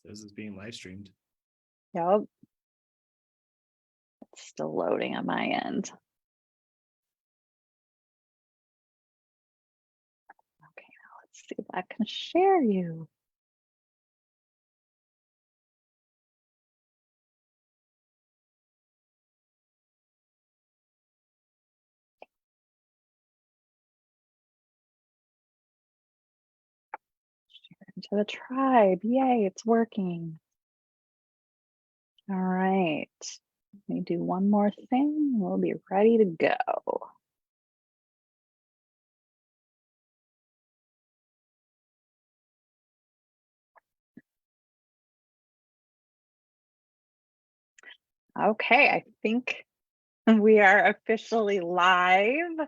This is being live streamed. Yep. It's still loading on my end. Okay, now let's see if I can share you. Share into the tribe. Yay, it's working. All right. Let me do one more thing. We'll be ready to go. Okay, I think we are officially live.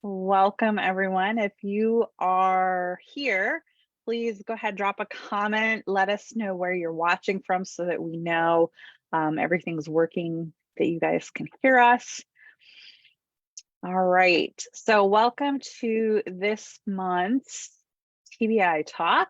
Welcome, everyone. If you are here, please go ahead, drop a comment. Let us know where you're watching from so that we know everything's working, that you guys can hear us. All right, so welcome to this month's TBI Talk.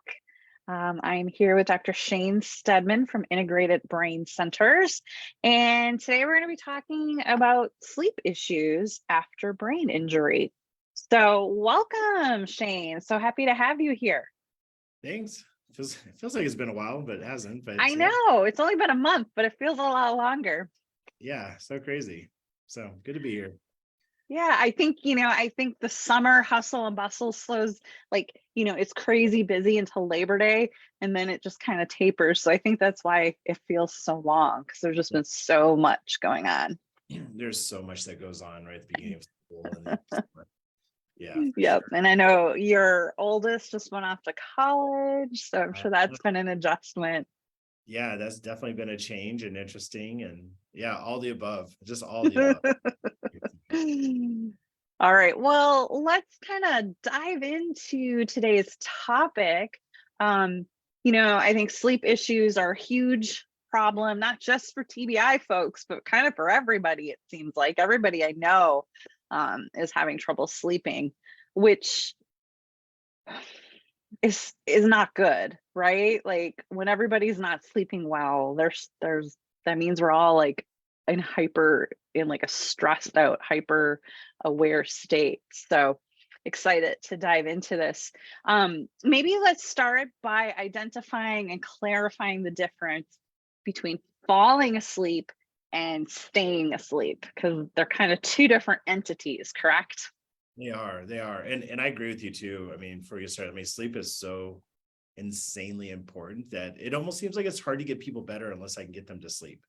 I'm here with Dr. Shane Steadman from Integrated Brain Centers. And today we're going to be talking about sleep issues after brain injury. So welcome, Shane. So happy to have you here. Thanks. It feels like it's been a while, but it hasn't. But I know it's only been a month, but it feels a lot longer. Yeah, so crazy. So good to be here. Yeah, I think, I think the summer hustle and bustle slows, it's crazy busy until Labor Day, and then it just kind of tapers. So I think that's why it feels so long, because there's just been so much going on. There's so much that goes on right at the beginning of school. And yeah. Yep. Sure. And I know your oldest just went off to college, so I'm sure that's been an adjustment. Yeah, that's definitely been a change and interesting. And yeah, all the above, just all the above. All right, well, let's kind of dive into today's topic. I think sleep issues are a huge problem, not just for TBI folks, but kind of for everybody. It seems like everybody I know is having trouble sleeping, which is not good, right? Like when everybody's not sleeping well, there's that means we're all like in like a stressed out, hyper aware state. So excited to dive into this. Maybe let's start by identifying and clarifying the difference between falling asleep and staying asleep, because they're kind of two different entities, correct? They are. And I agree with you too. I mean, before you start, I mean, sleep is so insanely important that it almost seems like it's hard to get people better unless I can get them to sleep.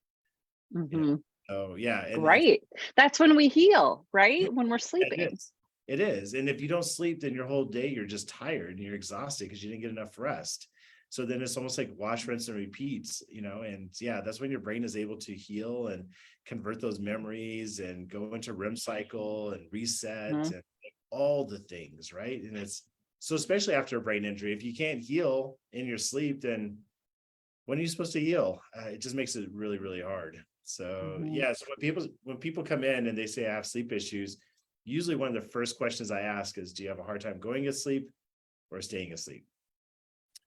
Mm-hmm. So yeah. Right. That's when we heal, right? When we're It sleeping. is. It is. And if you don't sleep, then your whole day, you're just tired and you're exhausted because you didn't get enough rest. So then it's almost like wash, rinse, and repeats, and yeah, that's when your brain is able to heal and convert those memories and go into REM cycle and reset Mhm. and all the things, right? And it's so, especially after a brain injury, if you can't heal in your sleep, then when are you supposed to heal? It just makes it really, really hard. So Mhm. yeah, so when people come in and they say I have sleep issues, usually one of the first questions I ask is, do you have a hard time going to sleep or staying asleep?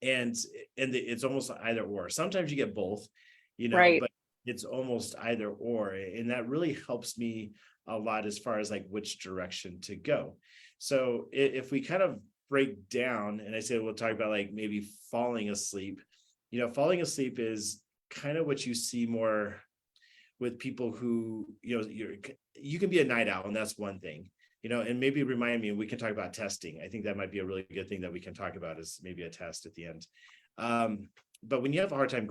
And it's almost either or. Sometimes you get both, Right. but it's almost either or, and that really helps me a lot as far as like which direction to go. So if we kind of break down, and I say we'll talk about like maybe falling asleep. Falling asleep is kind of what you see more with people who, you can be a night owl, and that's one thing, and maybe remind me, and we can talk about testing. I think that might be a really good thing that we can talk about, is maybe a test at the end. But when you have a hard time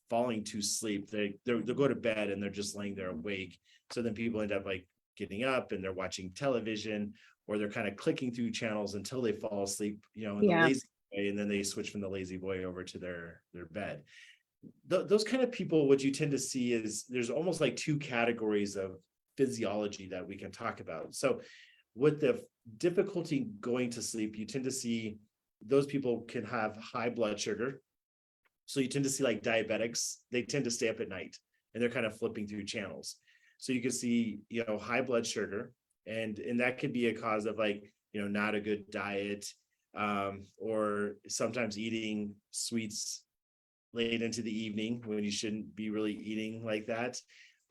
falling to sleep, they'll go to bed and they're just laying there awake. So then people end up like getting up and they're watching television, or they're kind of clicking through channels until they fall asleep, in the Yeah. lazy way, and then they switch from the lazy boy over to their bed. Those kind of people, what you tend to see is there's almost like two categories of physiology that we can talk about. So with the difficulty going to sleep, you tend to see those people can have high blood sugar. So you tend to see like diabetics, they tend to stay up at night and they're kind of flipping through channels. So you can see, high blood sugar, and that could be a cause of like, not a good diet, or sometimes eating sweets late into the evening when you shouldn't be really eating like that.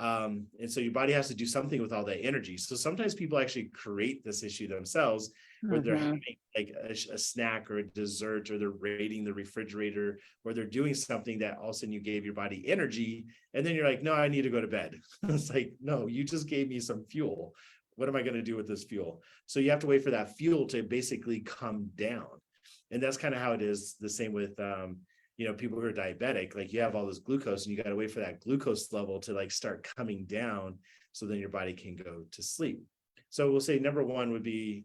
And so your body has to do something with all that energy. So sometimes people actually create this issue themselves, where they're Mhm. having like a snack or a dessert, or they're raiding the refrigerator, or they're doing something that all of a sudden you gave your body energy. And then you're like, no, I need to go to bed. It's like, no, you just gave me some fuel. What am I going to do with this fuel? So you have to wait for that fuel to basically come down. And that's kind of how it is the same with, people who are diabetic. Like, you have all this glucose and you got to wait for that glucose level to like start coming down, so then your body can go to sleep. So we'll say number one would be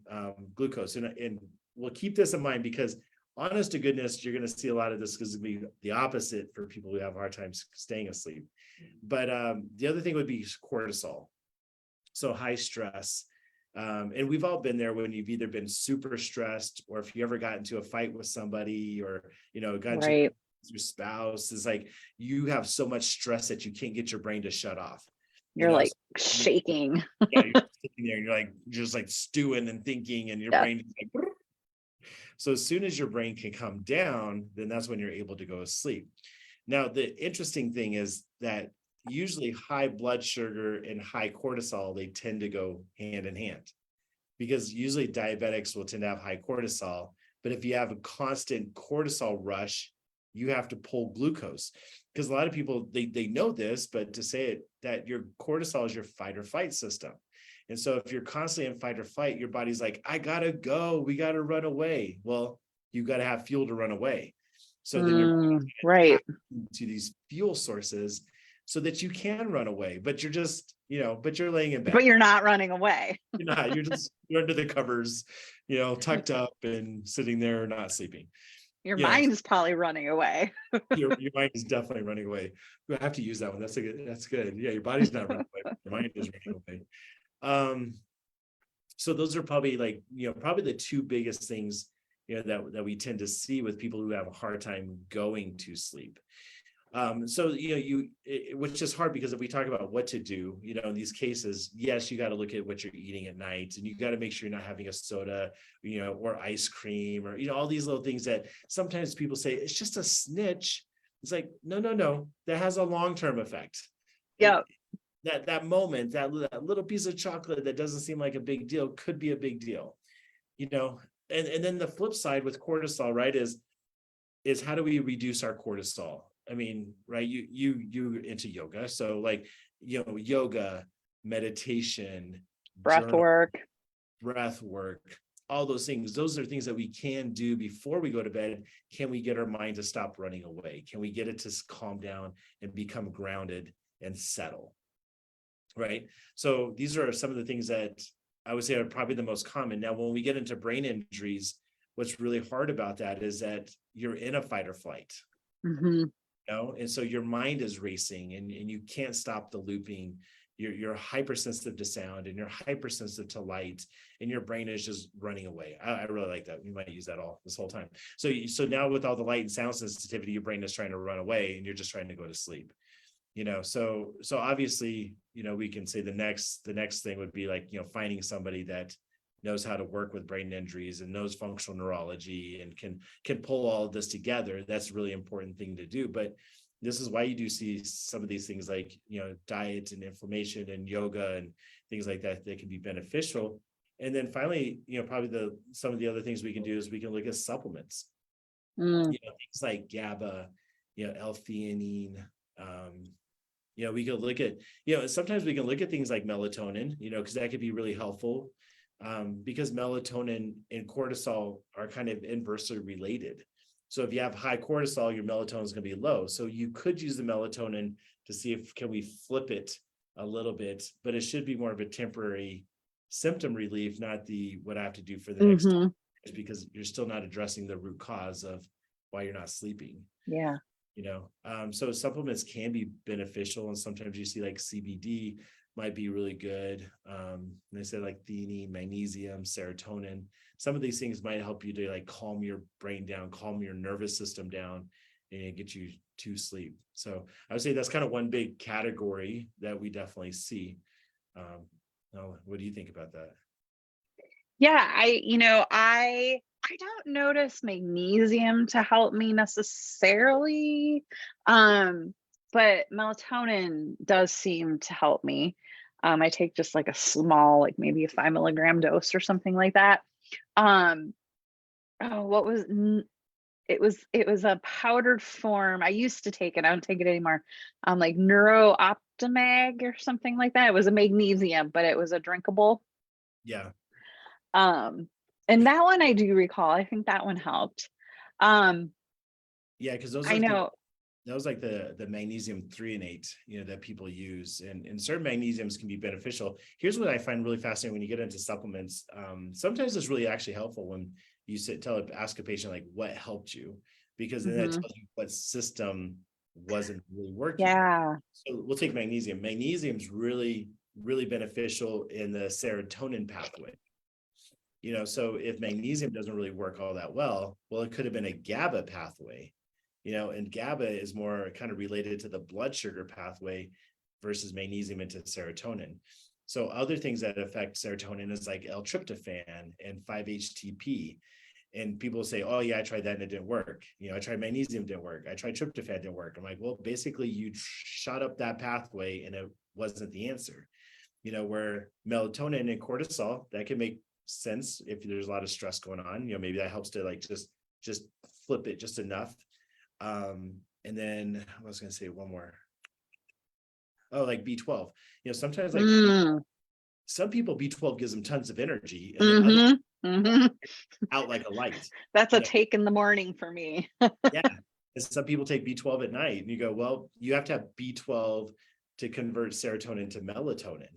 glucose. And we'll keep this in mind, because honest to goodness, you're going to see a lot of this because it'll be the opposite for people who have a hard time staying asleep. But the other thing would be cortisol. So high stress. And we've all been there when you've either been super stressed, or if you ever got into a fight with somebody, or, got into Right. your spouse. Is like, you have so much stress that you can't get your brain to shut off. You're like So shaking. yeah, you're sitting there and you're like just like stewing and thinking, and your Yes. brain is like, brrr. So as soon as your brain can come down, then that's when you're able to go to sleep. Now, the interesting thing is that usually high blood sugar and high cortisol, they tend to go hand in hand, because usually diabetics will tend to have high cortisol. But if you have a constant cortisol rush, you have to pull glucose, because a lot of people, they know this, but to say it, that your cortisol is your fight or flight system. And so if you're constantly in fight or flight, your body's like, I gotta go, we gotta run away. Well, you got to have fuel to run away. So then you're Right. to these fuel sources so that you can run away, but you're just, but you're laying in bed. But you're not running away. You're under the covers, tucked up and sitting there, not sleeping. Your You know, mind's probably running away. your mind is definitely running away. We have to use that one. That's good. Yeah, your body's not running away, your mind is running away. So those are probably like, probably the two biggest things, that we tend to see with people who have a hard time going to sleep. So, which is hard, because if we talk about what to do, in these cases, yes, you got to look at what you're eating at night, and you got to make sure you're not having a soda, or ice cream, or, all these little things that sometimes people say it's just a snitch. It's like, no, that has a long-term effect. Yeah. That moment, that little piece of chocolate that doesn't seem like a big deal could be a big deal, and then the flip side with cortisol, right, is how do we reduce our cortisol? I mean, right, you into yoga, so like, yoga, meditation, Breath work. breath work, all those things. Those are things that we can do before we go to bed. Can we get our mind to stop running away? Can we get it to calm down and become grounded and settle? Right. So these are some of the things that I would say are probably the most common. Now, when we get into brain injuries, what's really hard about that is that you're in a fight or flight, and so your mind is racing, and you can't stop the looping. You're hypersensitive to sound, and you're hypersensitive to light, and your brain is just running away. I really like that. We might use that all this whole time. So now with all the light and sound sensitivity, your brain is trying to run away, and you're just trying to go to sleep. So obviously, we can say the next thing would be like, finding somebody that knows how to work with brain injuries and knows functional neurology and can pull all of this together. That's a really important thing to do. But this is why you do see some of these things like, diet and inflammation and yoga and things like that can be beneficial. And then finally, probably some of the other things we can do is we can look at supplements, things like GABA, L-theanine. We could look at, sometimes we can look at things like melatonin, because that could be really helpful, because melatonin and cortisol are kind of inversely related. So if you have high cortisol, your melatonin is going to be low. So you could use the melatonin to see if can we flip it a little bit, but it should be more of a temporary symptom relief, not what I have to do for the next time, because you're still not addressing the root cause of why you're not sleeping. Yeah. So supplements can be beneficial, and sometimes you see like CBD might be really good. They said like theanine, magnesium, serotonin. Some of these things might help you to like calm your brain down, calm your nervous system down, and get you to sleep. So I would say that's kind of one big category that we definitely see. What do you think about that? Yeah, I I don't notice magnesium to help me necessarily, um, but melatonin does seem to help me. I take just like a small, like maybe a 5 milligram dose or something like that. Um, oh, what was it was a powdered form. I used to take it. I don't take it anymore. Like Neuro Optimag or something like that. It was a magnesium, but it was a drinkable. Yeah. Um, and that one I do recall. I think that one helped. Um, Yeah, because those I are the know. that was like the magnesium threonate, that people use, and certain magnesiums can be beneficial. Here's what I find really fascinating when you get into supplements. Sometimes it's really actually helpful when you ask a patient like what helped you, because then that Mhm. tells you what system wasn't really working. Yeah. So we'll take magnesium. Magnesium's really, really beneficial in the serotonin pathway. So if magnesium doesn't really work all that well, it could have been a GABA pathway, and GABA is more kind of related to the blood sugar pathway versus magnesium into serotonin. So other things that affect serotonin is like L-tryptophan and 5-HTP. And people say, oh yeah, I tried that and it didn't work. I tried magnesium, didn't work. I tried tryptophan, didn't work. I'm like, well, basically you shot up that pathway and it wasn't the answer. Where melatonin and cortisol, that can make sense if there's a lot of stress going on. Maybe that helps to like just flip it just enough. And then I was going to say one more. Oh, like B12. Sometimes like Mm. some people B12 gives them tons of energy, and then other Mhm. Mhm. out like a light. That's a You know, take in the morning for me. yeah. And some people take B12 at night, and you go, well, you have to have B12 to convert serotonin to melatonin.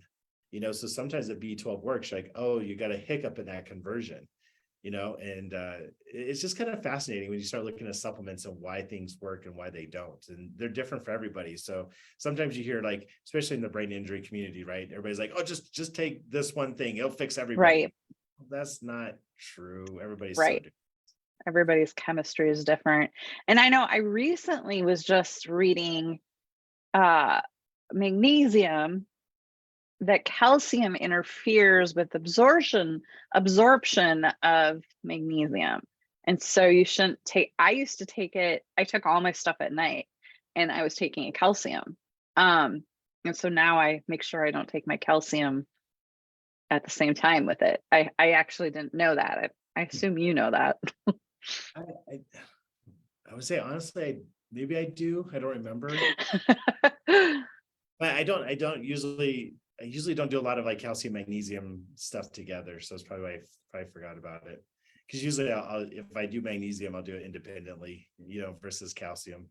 So sometimes the B12 works. You're like, oh, you got a hiccup in that conversion. And it's just kind of fascinating when you start looking at supplements and why things work and why they don't, and they're different for everybody. So sometimes you hear, like, especially in the brain injury community, right, everybody's like, oh, just take this one thing, it'll fix everybody. Right. That's not true. Everybody's so Right. different. Everybody's chemistry is different. And I know I recently was just reading uh magnesium, that calcium interferes with absorption of magnesium. And so you shouldn't take, I used to take it, I took all my stuff at night and I was taking a calcium. Um, and so now I make sure I don't take my calcium at the same time with it. I actually didn't know that. I assume you know that. I, I, I would say honestly, maybe I do. I don't remember, but I usually don't do a lot of like calcium magnesium stuff together. So it's probably why I probably forgot about it. Because usually if I do magnesium, I'll do it independently, versus calcium.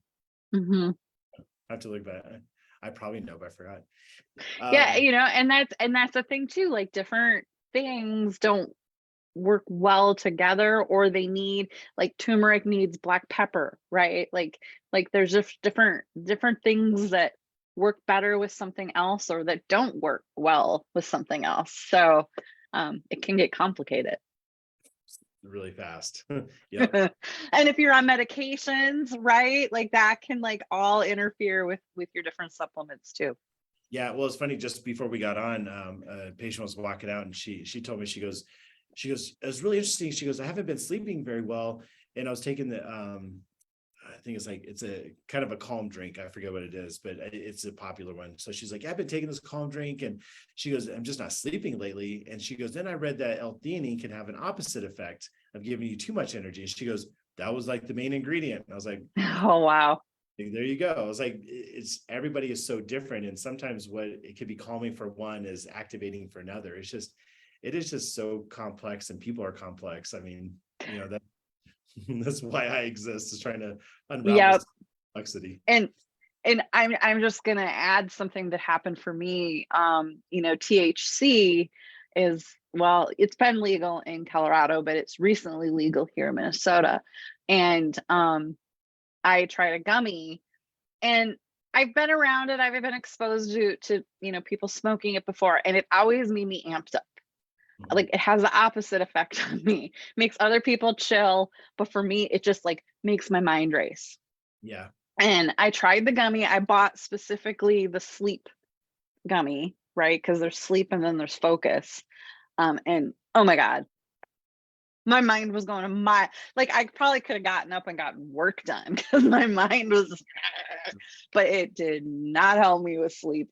Mhm. I have to look back. I probably know, but I forgot. Yeah, Um, and that's the thing too. Like different things don't work well together, or they need, like turmeric needs black pepper, right? Like there's just different things that work better with something else or that don't work well with something else. So it can get complicated. really fast. Yep. And if you're on medications, right, like that can like all interfere with your different supplements too. Yeah. Well, it's funny. Just before we got on, a patient was walking out, and she told me, she goes, it was really interesting. She goes, I haven't been sleeping very well, and I was taking the I think it's a kind of a calm drink. I forget what it is, but it's a popular one. So she's like, I've been taking this calm drink, and she goes, I'm just not sleeping lately. And she goes, then I read that L-theanine can have an opposite effect of giving you too much energy. She goes, that was like the main ingredient. And I was like, Oh wow. there you go. I was like, it's everybody is so different, and sometimes what it could be calming for one is activating for another. It is just so complex, and people are complex. I mean, that that's why I exist, is trying to unravel Yep. complexity. And I'm just gonna add something that happened for me. THC is, well, it's been legal in Colorado, but it's recently legal here in Minnesota. And I tried a gummy, and I've been around it. I've been exposed to people smoking it before, and it always made me amped up. Mhm. Like it has the opposite effect on me. Makes other people chill, but for me, it just like makes my mind race. Yeah. And I tried the gummy. I bought specifically the sleep gummy, right? Because there's sleep and then there's focus. And oh my God, My mind was going like I probably could have gotten up and gotten work done because my mind was, but it did not help me with sleep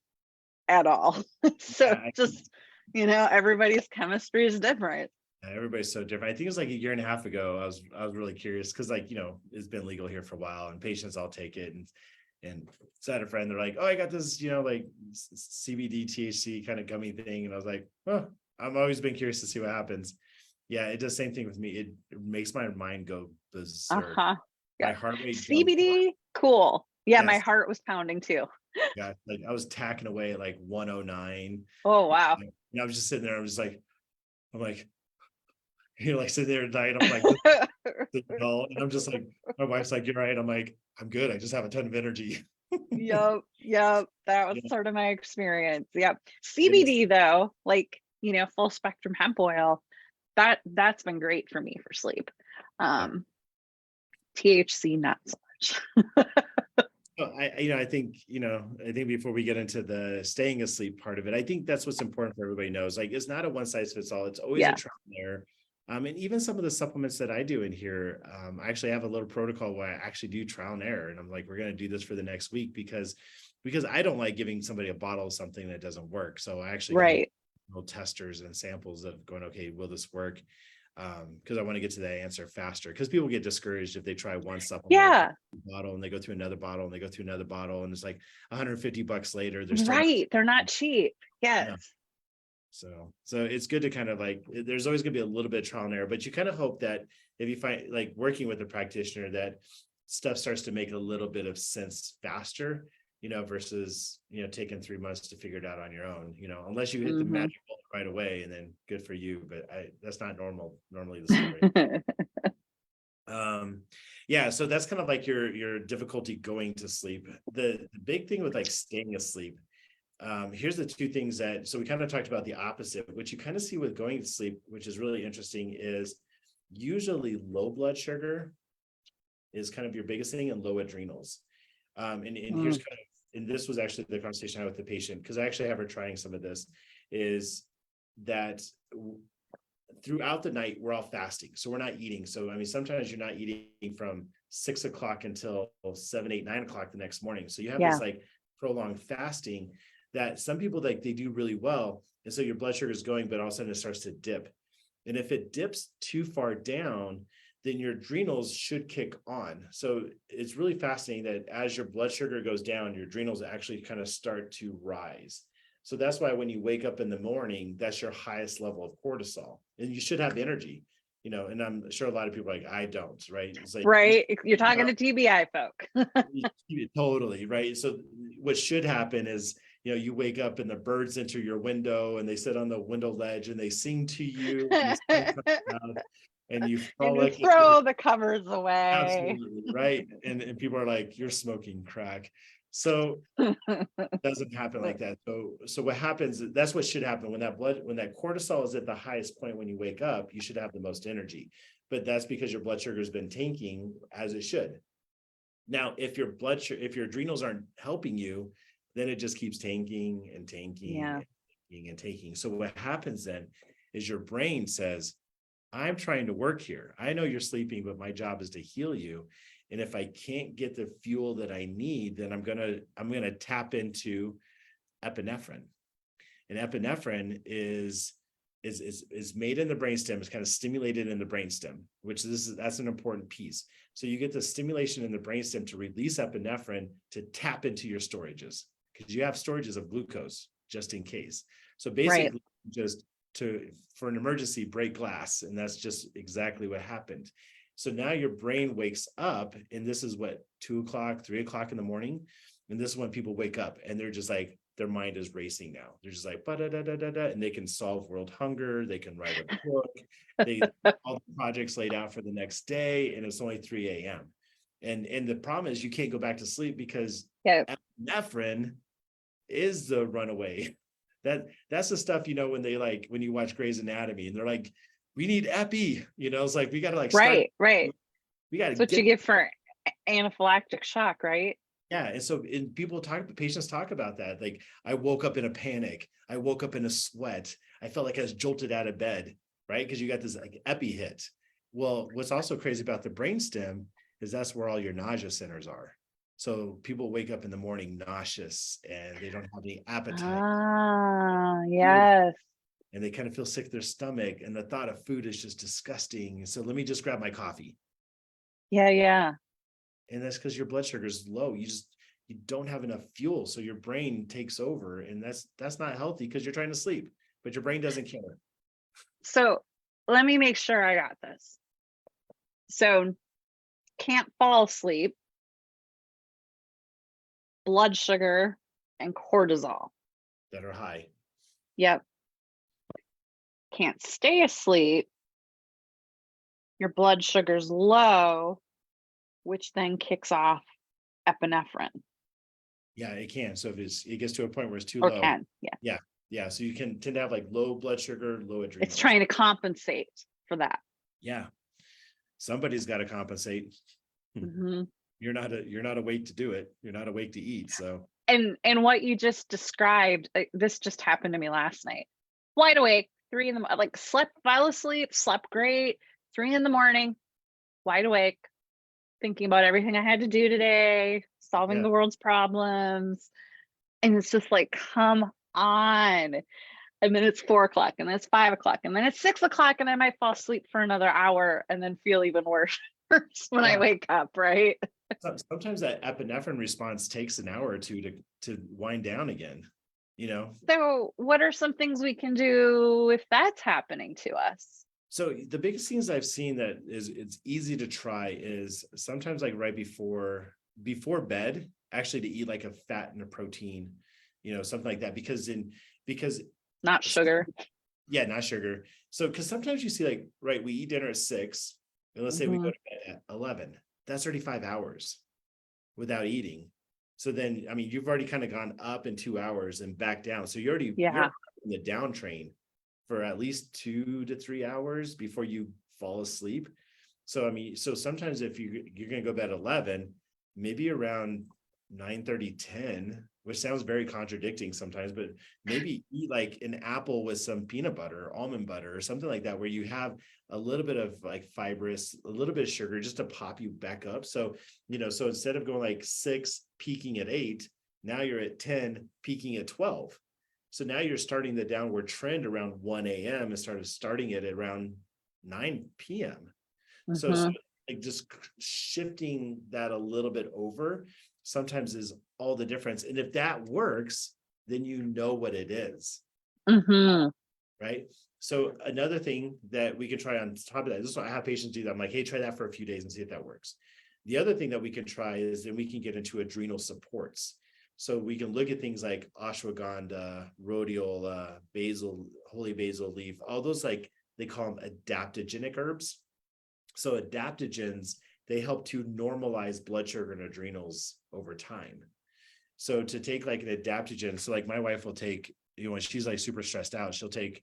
at all. So I, just, everybody's chemistry is different. everybody's so different. I think it was like a year and a half ago. I was really curious because, like, it's been legal here for a while, and patients all take it. And so I had a friend, they're like, "Oh, I got this, like CBD THC kind of gummy thing," and I was like, "Oh, I've always been curious to see what happens." Yeah, it does the same thing with me. It makes my mind go berserk. Uh-huh. My Yeah. heart rate jumps. CBD, cool. Yeah, my Yes, heart was pounding too. yeah. Like I was tacking away at like 109. Oh, wow. And I was just sitting there. I'm like, like sitting there at night. I'm like, and I'm just like, my wife's like, "You're right." I'm like, "I'm good. I just have a ton of energy." Yep, yep. That was Yeah, sort of my experience. Yep. it is. CBD though, like, full spectrum hemp oil, that's been great for me for sleep. Yeah. Um, THC not so much. Well, I think before we get into the staying asleep part of it, I think that's what's important for everybody knows. Like, it's not a one size fits all. It's always a Yeah. trial and error. And even some of the supplements that I do in here, I actually have a little protocol where I actually do trial and error. And I'm like, we're going to do this for the next week because I don't like giving somebody a bottle of something that doesn't work. So I actually kind of Right. little testers and samples of going, okay, will this work? Because I want to get to that answer faster. Because people get discouraged if they try one supplement Yeah. bottle and they go through another bottle and they go through another bottle, and it's like $150 later. They're still not. Right. They're not cheap. Yeah. Yes. So it's good to kind of like, there's always going to be a little bit of trial and error, but you kind of hope that if you find like working with a practitioner, that stuff starts to make a little bit of sense faster, versus, taking 3 months to figure it out on your own, unless you hit the Hmm. magic bullet right away, and then good for you. But that's not normally the story. Yeah, so that's kind of like your difficulty going to sleep. The big thing with like staying asleep, here's the two things so we kind of talked about the opposite, which you kind of see with going to sleep, which is really interesting, is usually low blood sugar is kind of your biggest thing, and low adrenals. And here's Mm. kind of, and this was actually the conversation I had with the patient, because I actually have her trying some of this, is that throughout the night we're all fasting, so we're not eating. So I mean, sometimes you're not eating from 6 o'clock until 7, 8, 9 o'clock the next morning. So you have Yeah. this like prolonged fasting that some people, like, they do really well, and so your blood sugar is going, but all of a sudden it starts to dip. And if it dips too far down, then your adrenals should kick on. So it's really fascinating that as your blood sugar goes down, your adrenals actually kind of start to rise. So that's why when you wake up in the morning, that's your highest level of cortisol, and you should have energy, and I'm sure a lot of people are like, I don't, right? It's like, Right. You're talking to TBI folk. totally, right? So what should happen is, you wake up and the birds enter your window and they sit on the window ledge and they sing to you, and the sun comes out and you And you frolic. throw the covers away. Absolutely, right? And people are like, "You're smoking crack." So it doesn't happen like that. So what happens, that's what should happen when that cortisol is at the highest point when you wake up, you should have the most energy. But that's because your blood sugar has been tanking, as it should. Now, if your adrenals aren't helping you, then it just keeps tanking and tanking Yeah. and tanking and tanking. So what happens then is your brain says, I'm trying to work here. I know you're sleeping, but my job is to heal you. And if I can't get the fuel that I need, then I'm gonna tap into epinephrine. And epinephrine is made in the brainstem. It's kind of stimulated in the brainstem, that's an important piece. So you get the stimulation in the brainstem to release epinephrine to tap into your storages, because you have storages of glucose just in case. So Right. basically, just for an emergency, break glass, and that's just exactly what happened. So now your brain wakes up, and this is what, 2 o'clock, 3 o'clock in the morning, and this is when people wake up and they're just like, their mind is racing now. They're just like, and they can solve world hunger. They can write a book. They all the projects laid out for the next day, and it's only 3 a.m. And the problem is you can't go back to sleep because Yeah. epinephrine is the runaway. That's the stuff, when you watch Grey's Anatomy and they're like, we need epi, it's like, we got to like start, Right. Right. we got to That's what you get. get for anaphylactic shock, right? Yeah. And so patients talk about that. Like, I woke up in a panic. I woke up in a sweat. I felt like I was jolted out of bed, right? Because you got this like epi hit. Well, what's also crazy about the brainstem is that's where all your nausea centers are. So people wake up in the morning nauseous and they don't have any appetite. Ah, Really, yes. and they kind of feel sick to their stomach. And the thought of food is just disgusting. So let me just grab my coffee. Yeah, yeah. And that's because your blood sugar is low. You don't have enough fuel. So your brain takes over. And that's not healthy because you're trying to sleep, but your brain doesn't care. So let me make sure I got this. So can't fall asleep, blood sugar, and cortisol. That are high. Yep. Can't stay asleep, your blood sugar's low, which then kicks off epinephrine. Yeah, it can. So if it gets to a point where it's too Or low. can, yeah. Yeah. Yeah. So you can tend to have like low blood sugar, low It's adrenals. trying to compensate for that. Yeah. Somebody's got to compensate. Mhm. You're not awake to do it. You're not awake to eat. So And what you just described, this just happened to me last night. Wide awake, 3 in the like fell asleep, slept great, 3 in the morning, wide awake, thinking about everything I had to do today, solving yeah. the world's problems. And it's just like, come on. And then it's 4 o'clock, and then it's 5 o'clock, and then it's 6 o'clock, and I might fall asleep for another hour and then feel even worse when I Yeah. wake up, right? Sometimes that epinephrine response takes an hour or two to wind down again, you know. So, what are some things we can do if that's happening to us? So the biggest things I've seen that is it's easy to try is sometimes like right before bed, actually to eat like a fat and a protein, something like that. Because Not sugar. yeah, not sugar. So because sometimes you see like, right, we eat dinner at 6, and let's say we go Mhm. to bed at 11. That's 35 hours without eating. So then, I mean, you've already kind of gone up in 2 hours and back down. So you're Yeah. in the down train for at least 2 to 3 hours before you fall asleep. So I mean, so sometimes if you're going to go to bed at 11, maybe around 9:30, 10, which sounds very contradicting sometimes, but maybe eat like an apple with some peanut butter, almond butter, or something like that, where you have a little bit of like fibrous, a little bit of sugar just to pop you back up. So, so instead of going like 6, peaking at 8, now you're at 10, peaking at 12. So now you're starting the downward trend around 1 a.m. instead of starting it at around 9 p.m. So Mhm. like just shifting that a little bit over sometimes is all the difference. And if that works, then you know what it is, Mhm. right? So another thing that we can try on top of that, this is what I have patients do that. I'm like, hey, try that for a few days and see if that works. The other thing that we can try is then we can get into adrenal supports. So we can look at things like ashwagandha, rhodiola, basil, holy basil leaf, all those, like they call them adaptogenic herbs. So adaptogens, they help to normalize blood sugar and adrenals over time. So to take like an adaptogen, so like my wife will take, when she's like super stressed out, she'll take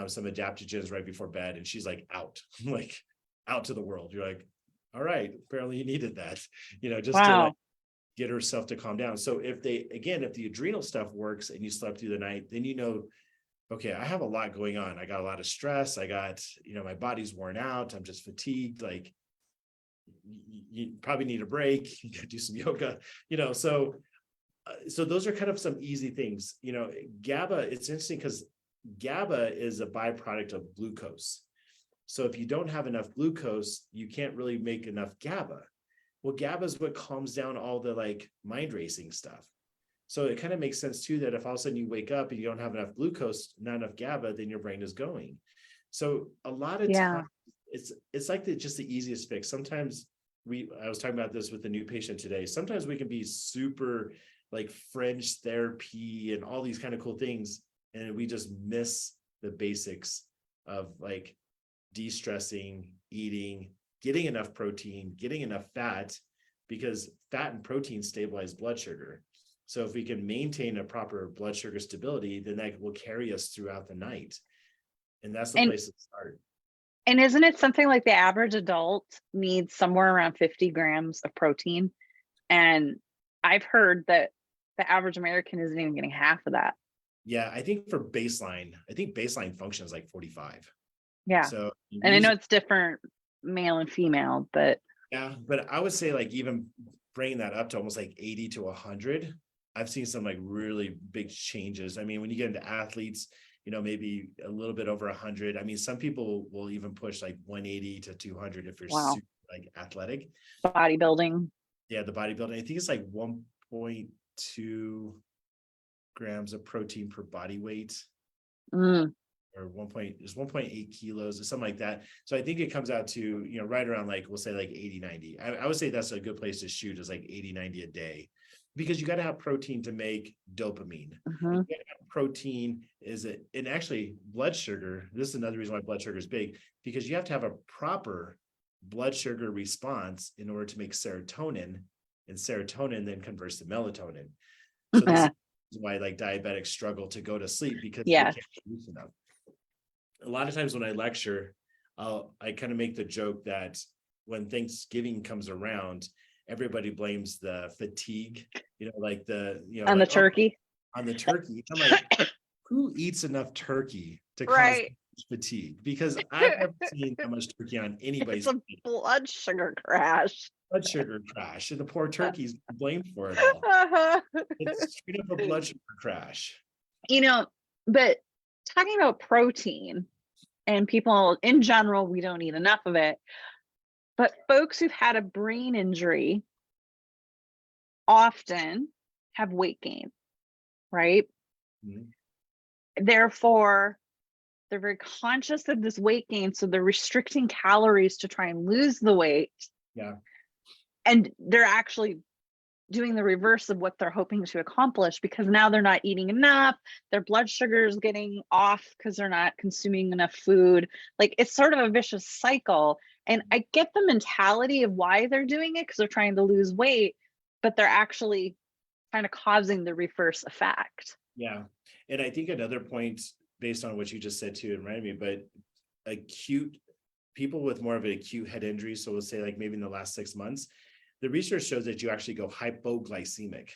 some adaptogens right before bed, and she's like out, like out to the world. You're like, all right, apparently you needed that, just to like Wow. get herself to calm down. So if the adrenal stuff works and you slept through the night, then okay, I have a lot going on. I got a lot of stress. I got, my body's worn out. I'm just fatigued. Like you probably need a break. You could do some yoga, so those are kind of some easy things. GABA, it's interesting because GABA is a byproduct of glucose. So if you don't have enough glucose, you can't really make enough GABA. Well, GABA is what calms down all the like mind racing stuff. So it kind of makes sense too that if all of a sudden you wake up and you don't have enough glucose, not enough GABA, then your brain is going. So a lot of Yeah. times it's like just the easiest fix. Sometimes I was talking about this with a new patient today. Sometimes we can be super like French therapy and all these kind of cool things, and we just miss the basics of like de-stressing, eating, getting enough protein, getting enough fat, because fat and protein stabilize blood sugar. So if we can maintain a proper blood sugar stability, then that will carry us throughout the night. And that's the And place to start. and isn't it something like the average adult needs somewhere around 50 grams of protein? And I've heard that the average American isn't even getting half of that. Yeah, I think baseline function is like 45. Yeah. So And I know usually, it's different male and female, but Yeah, but I would say like even bringing that up to almost like 80 to 100, I've seen some like really big changes. I mean, when you get into athletes, maybe a little bit over 100. I mean, some people will even push like 180 to 200 if you're wow, super like athletic. bodybuilding. Yeah, the bodybuilding, I think it's like 1.2 grams of protein per body weight. Mm, Or 1.8 kilos or something like that. So I think it comes out to, right around like, we'll say like 80, 90. I would say that's a good place to shoot is like 80, 90 a day, because you got to have protein to make dopamine. And mhm. you gotta have protein and actually blood sugar. This is another reason why blood sugar is big, because you have to have a proper blood sugar response in order to make serotonin, and serotonin then converts to melatonin. So this is why like diabetics struggle to go to sleep, because they Yes. can't produce enough. A lot of times when I lecture, I kind of make the joke that when Thanksgiving comes around, everybody blames the fatigue, like On the like, oh, turkey. on the turkey. I'm like, who eats enough turkey to cause Right. fatigue? Because I've never seen that much turkey on It's anybody's a blood sugar crash. blood sugar crash, and the poor turkey's blamed for it all. Uh-huh. It's straight up a blood sugar crash. You know, but talking about protein and people in general, we don't eat enough of it. But folks who've had a brain injury often have weight gain, right? Mhm. Therefore, they're very conscious of this weight gain. So they're restricting calories to try and lose the weight. Yeah. And they're actually doing the reverse of what they're hoping to accomplish, because now they're not eating enough, their blood sugar is getting off because they're not consuming enough food. Like, it's sort of a vicious cycle. And I get the mentality of why they're doing it, because they're trying to lose weight, but they're actually kind of causing the reverse effect. Yeah. And I think another point based on what you just said too, it reminded me, but acute people with more of an acute head injury. So we'll say like maybe in the last 6 months, the research shows that you actually go hypoglycemic.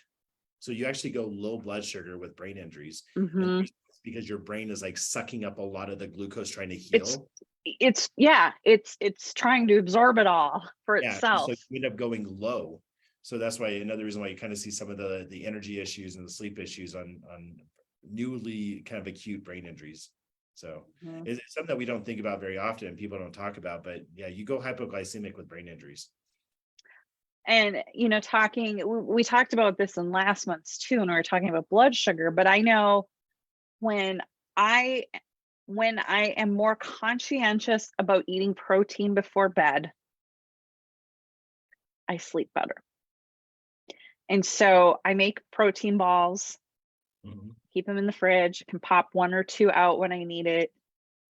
So you actually go low blood sugar with brain injuries. And Mhm. because your brain is like sucking up a lot of the glucose trying to It's heal. it's trying to absorb it all for Yeah. So itself. you end up going low. So that's why another reason why you kind of see some of the energy issues and the sleep issues on newly kind of acute brain injuries. So Mhm. it's something that we don't think about very often and people don't talk about, but yeah, you go hypoglycemic with brain injuries. And we talked about this in last month's too, and we were talking about blood sugar. But I know when I when I am more conscientious about eating protein before bed, I sleep better. And so I make protein balls, Mhm. keep them in the fridge, can pop one or two out when I need it.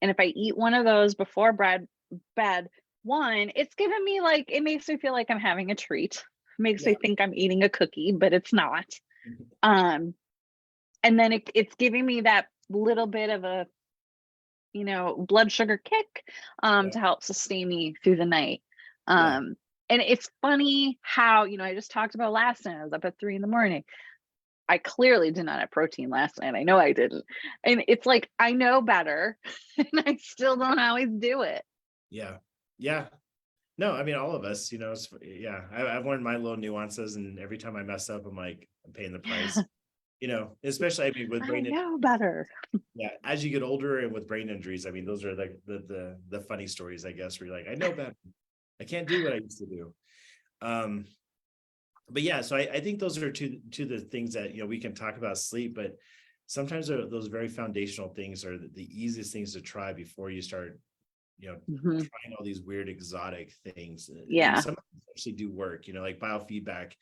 And if I eat one of those before bed, one, it's giving me like, it makes me feel like I'm having a treat. It makes me Yeah. think I'm eating a cookie, but it's not. Um, and then it's giving me that little bit of a blood sugar kick, Yeah. to help sustain me through the night. Yeah. um and it's funny how, I just talked about last night I was up at 3 a.m. I clearly did not have protein last night. I know I didn't. And it's like, I know better and I still don't always do it. Yeah. Yeah. No, I mean, all of us, yeah, I've learned my little nuances, and every time I mess up, I'm like, I'm paying the price, especially, I mean, with I brain, know better. yeah, as you get older and with brain injuries, I mean, those are like the funny stories, I guess, where you're like, I know better. I can't do what I used to do. Um, but yeah, so I think those are two the things that, we can talk about sleep, but sometimes those very foundational things are the easiest things to try before you start Mhm. trying all these weird exotic things. And Yeah. some actually do work, like biofeedback,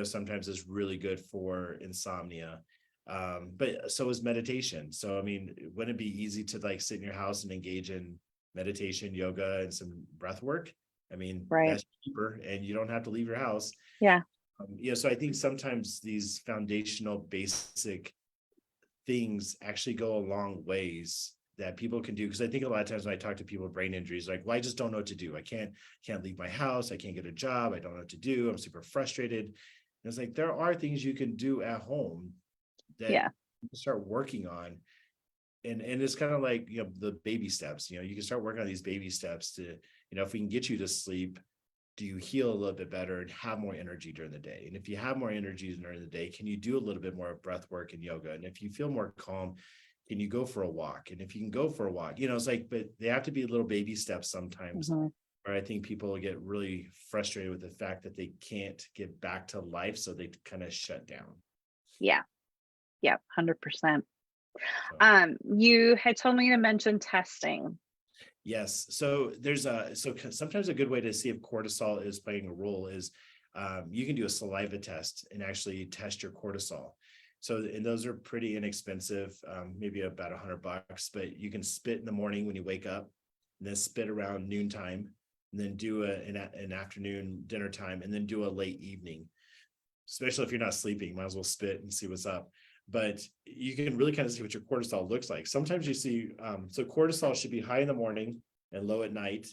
sometimes is really good for insomnia. But so is meditation. So, I mean, wouldn't it be easy to like sit in your house and engage in meditation, yoga, and some breath work? I mean, Right. that's cheaper and you don't have to leave your house. Yeah. So I think sometimes these foundational basic things actually go a long ways that people can do. Because I think a lot of times when I talk to people with brain injuries, like, well, I just don't know what to do. I can't leave my house. I can't get a job. I don't know what to do. I'm super frustrated. And it's like, there are things you can do at home that Yeah. you can start working on. And it's kind of like, the baby steps, you can start working on these baby steps to if we can get you to sleep, do you heal a little bit better and have more energy during the day? And if you have more energy during the day, can you do a little bit more breath work and yoga? And if you feel more calm, can you go for a walk? And if you can go for a walk, it's like, but they have to be little baby steps sometimes. Mhm. Where I think people get really frustrated with the fact that they can't get back to life. So they kind of shut down. Yeah. Yeah. 100%. So. You had told me to mention testing. Yes. So sometimes a good way to see if cortisol is playing a role is you can do a saliva test and actually test your cortisol. So, and those are pretty inexpensive, maybe about $100, but you can spit in the morning when you wake up, and then spit around noontime, and then do an afternoon dinner time, and then do a late evening. Especially if you're not sleeping, might as well spit and see what's up. But you can really kind of see what your cortisol looks like. Sometimes you see, so cortisol should be high in the morning and low at night.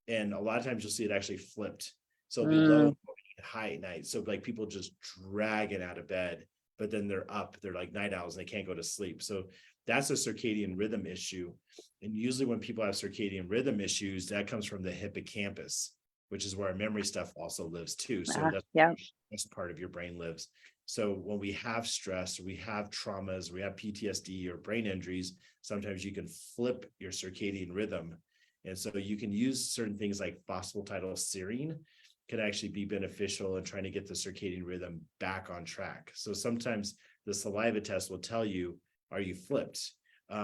And a lot of times you'll see it actually flipped. So it'll be low in the morning and high at night. So like people just dragging out of bed, but then they're up, they're like night owls and they can't go to sleep. So that's a circadian rhythm issue. And usually when people have circadian rhythm issues, that comes from the hippocampus, which is where our memory stuff also lives too. So that's part of your brain lives. So when we have stress, or we have traumas, we have PTSD or brain injuries, sometimes you can flip your circadian rhythm. And so you can use certain things like phosphatidylserine can actually be beneficial in trying to get the circadian rhythm back on track. So sometimes the saliva test will tell you, are you flipped?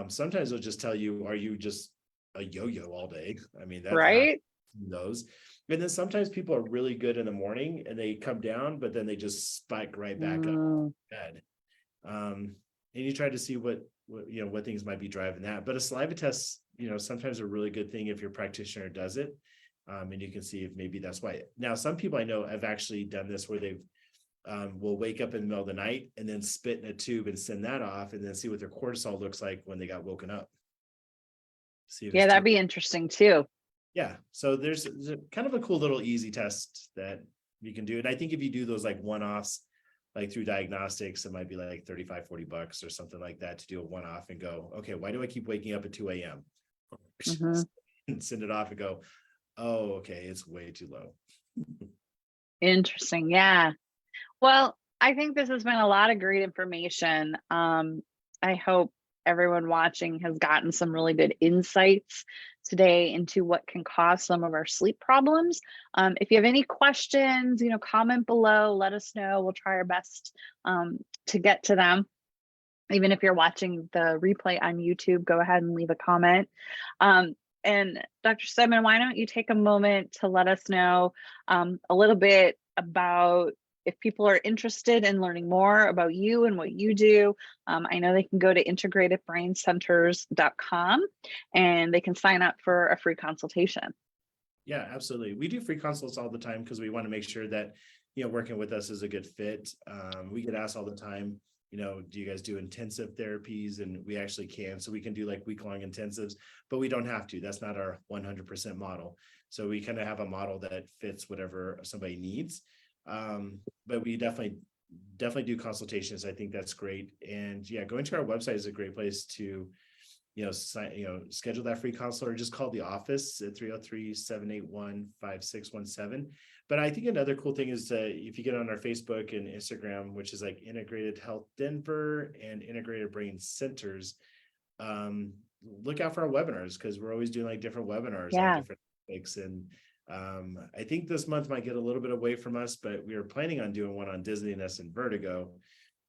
Sometimes it'll just tell you, are you just a yo-yo all day? I mean, that's right. Those. And then sometimes people are really good in the morning and they come down, but then they just spike right back up in bed. And you try to see what things might be driving that. But a saliva test, sometimes a really good thing if your practitioner does it. And you can see if maybe that's why. Now, some people I know have actually done this where they've will wake up in the middle of the night and then spit in a tube and send that off and then see what their cortisol looks like when they got woken up. See if Yeah, that'd be interesting too. Yeah. So there's kind of a cool little easy test that you can do. And I think if you do those like one-offs, like through diagnostics, it might be like $35-40 or something like that to do a one-off and go, okay, why do I keep waking up at 2 a.m.? And send it off and go, oh, okay, it's way too low. Interesting. Yeah. Well, I think this has been a lot of great information. I hope everyone watching has gotten some really good insights today into what can cause some of our sleep problems. If you have any questions, comment below, let us know. We'll try our best to get to them. Even if you're watching the replay on YouTube, go ahead and leave a comment. And Dr. Steadman, why don't you take a moment to let us know a little bit about if people are interested in learning more about you and what you do. I know they can go to integratedbraincenters.com and they can sign up for a free consultation. Yeah, absolutely. We do free consults all the time because we want to make sure that, working with us is a good fit. We get asked all the time, do you guys do intensive therapies? And we actually can. So we can do like week-long intensives, but we don't have to. That's not our 100% model. So we kind of have a model that fits whatever somebody needs. But we definitely do consultations. I think that's great. And yeah, going to our website is a great place to, schedule that free consult or just call the office at 303-781-5617. But I think another cool thing is if you get on our Facebook and Instagram, which is like Integrated Health Denver and Integrated Brain Centers, look out for our webinars because we're always doing like different webinars on different topics. And I think this month might get a little bit away from us, but we were planning on doing one on dizziness and vertigo.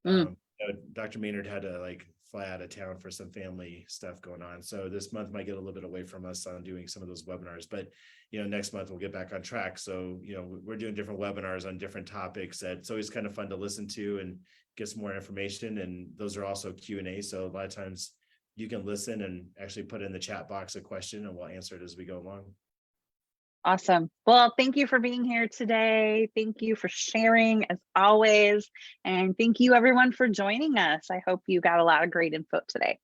Dr. Maynard had to fly out of town for some family stuff going on. So this month might get a little bit away from us on doing some of those webinars, but next month we'll get back on track. So, we're doing different webinars on different topics that it's always kind of fun to listen to and get some more information. And those are also Q&A. So a lot of times you can listen and actually put in the chat box a question and we'll answer it as we go along. Awesome. Well, thank you for being here today. Thank you for sharing as always. And thank you everyone for joining us. I hope you got a lot of great info today.